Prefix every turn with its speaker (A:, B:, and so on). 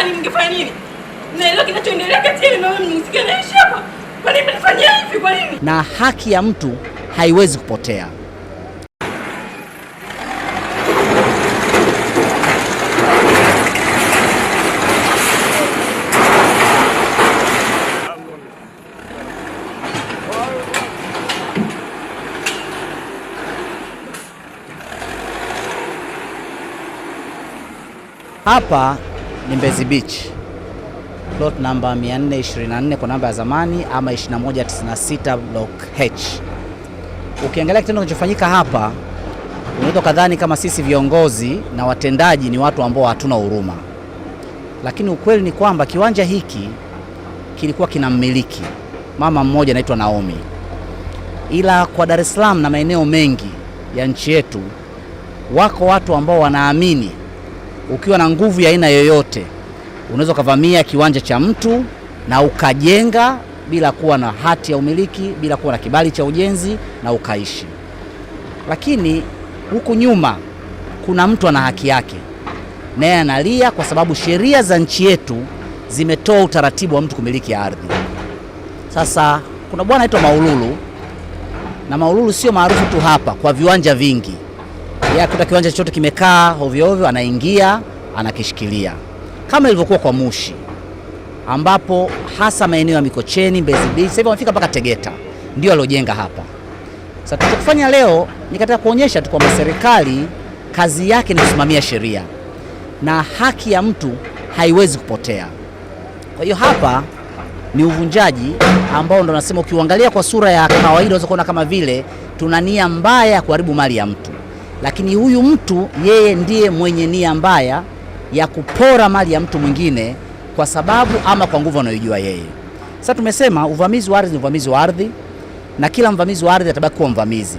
A: serikali mngefanya nini? Naelewa kinachoendelea kati yenu na wewe mnisikia naishi hapa. Kwa nini mnifanyia hivi kwa nini?
B: Na haki ya mtu haiwezi kupotea. Hapa ni Mbezi Beach, plot namba 424 kwa namba ya zamani ama 2196 block H. Ukiangalia kitendo kinachofanyika hapa, unaweza kadhani kama sisi viongozi na watendaji ni watu ambao hatuna huruma, lakini ukweli ni kwamba kiwanja hiki kilikuwa kina mmiliki mama mmoja anaitwa Naomi. Ila kwa Dar es Salaam na maeneo mengi ya nchi yetu wako watu ambao wanaamini ukiwa na nguvu ya aina yoyote unaweza kuvamia kiwanja cha mtu na ukajenga bila kuwa na hati ya umiliki, bila kuwa na kibali cha ujenzi na ukaishi. Lakini huku nyuma kuna mtu ana haki yake, naye analia kwa sababu sheria za nchi yetu zimetoa utaratibu wa mtu kumiliki ardhi. Sasa kuna bwana anaitwa Maululu, na Maululu sio maarufu tu hapa kwa viwanja vingi. Yeye kuta kiwanja chote kimekaa ovyo ovyo, anaingia anakishikilia, kama ilivyokuwa kwa Mushi, ambapo hasa maeneo ya Mikocheni, Mbezi Beach, sasa hivi wamefika mpaka Tegeta, ndio aliojenga hapa. Sasa tunachofanya leo ni katika kuonyesha tu kwamba serikali kazi yake ni kusimamia sheria na haki ya mtu haiwezi kupotea. Kwa hiyo hapa ni uvunjaji ambao ndo nasema ukiangalia kwa sura ya kawaida unaweza kuona kama vile tuna nia mbaya ya kuharibu mali ya mtu, lakini huyu mtu yeye ndiye mwenye nia mbaya ya kupora mali ya mtu mwingine kwa sababu ama kwa nguvu anayojua yeye. Sasa tumesema uvamizi wa ardhi ni uvamizi wa ardhi, na kila mvamizi wa ardhi atabaki kuwa mvamizi.